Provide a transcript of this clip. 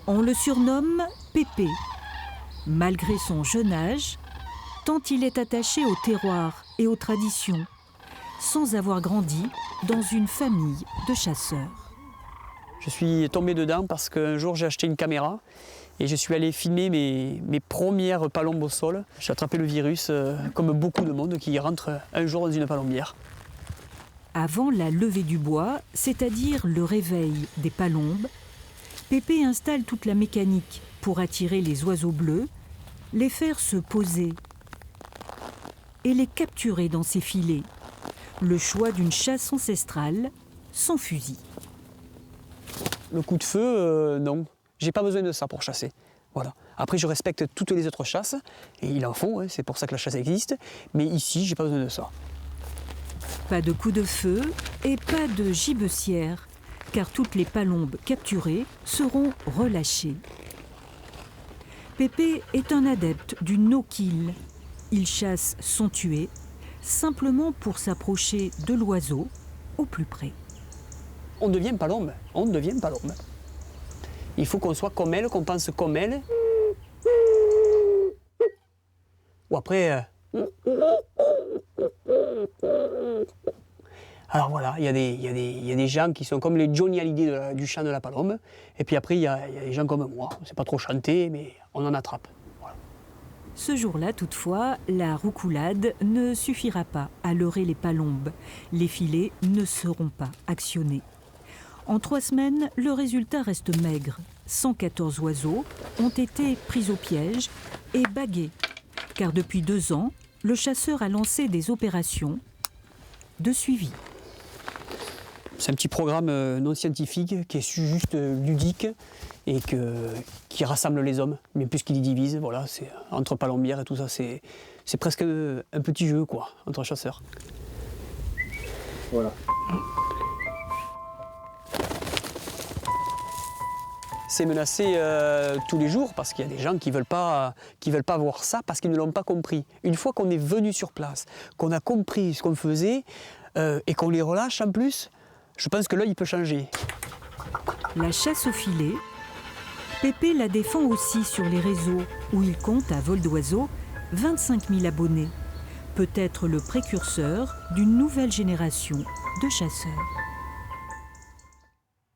On le surnomme Pépé, malgré son jeune âge, tant il est attaché au terroir et aux traditions, sans avoir grandi dans une famille de chasseurs. Je suis tombé dedans parce qu'un jour j'ai acheté une caméra et je suis allé filmer mes premières palombes au sol. J'ai attrapé le virus comme beaucoup de monde qui rentre un jour dans une palombière. Avant la levée du bois, c'est-à-dire le réveil des palombes, Pépé installe toute la mécanique pour attirer les oiseaux bleus, les faire se poser et les capturer dans ses filets. Le choix d'une chasse ancestrale sans fusil. Le coup de feu, non. J'ai pas besoin de ça pour chasser. Voilà. Après, je respecte toutes les autres chasses, et il en faut, hein, c'est pour ça que la chasse existe. Mais ici, j'ai pas besoin de ça. Pas de coup de feu et pas de gibecière, car toutes les palombes capturées seront relâchées. Pépé est un adepte du no-kill. Il chasse sans tuer, simplement pour s'approcher de l'oiseau au plus près. On devient palombe, on devient palombe. Il faut qu'on soit comme elle, qu'on pense comme elle. Ou après... Alors voilà, il y a des gens qui sont comme les Johnny Hallyday du chant de la palombe. Et puis après, il y a des gens comme moi. C'est pas trop chanter, mais on en attrape. Voilà. Ce jour-là, toutefois, la roucoulade ne suffira pas à leurrer les palombes. Les filets ne seront pas actionnés. En 3 semaines, le résultat reste maigre. 114 oiseaux ont été pris au piège et bagués. Car depuis 2 ans, le chasseur a lancé des opérations de suivi. C'est un petit programme non scientifique qui est juste ludique et qui rassemble les hommes, mais plus qu'il y divise. Voilà, c'est entre palombières et tout ça, c'est presque un petit jeu quoi, entre chasseurs. Voilà. C'est menacé tous les jours parce qu'il y a des gens qui veulent pas voir ça parce qu'ils ne l'ont pas compris. Une fois qu'on est venu sur place, qu'on a compris ce qu'on faisait et qu'on les relâche en plus, je pense que l'œil il peut changer. La chasse au filet, Pépé la défend aussi sur les réseaux où il compte à vol d'oiseau 25 000 abonnés. Peut-être le précurseur d'une nouvelle génération de chasseurs.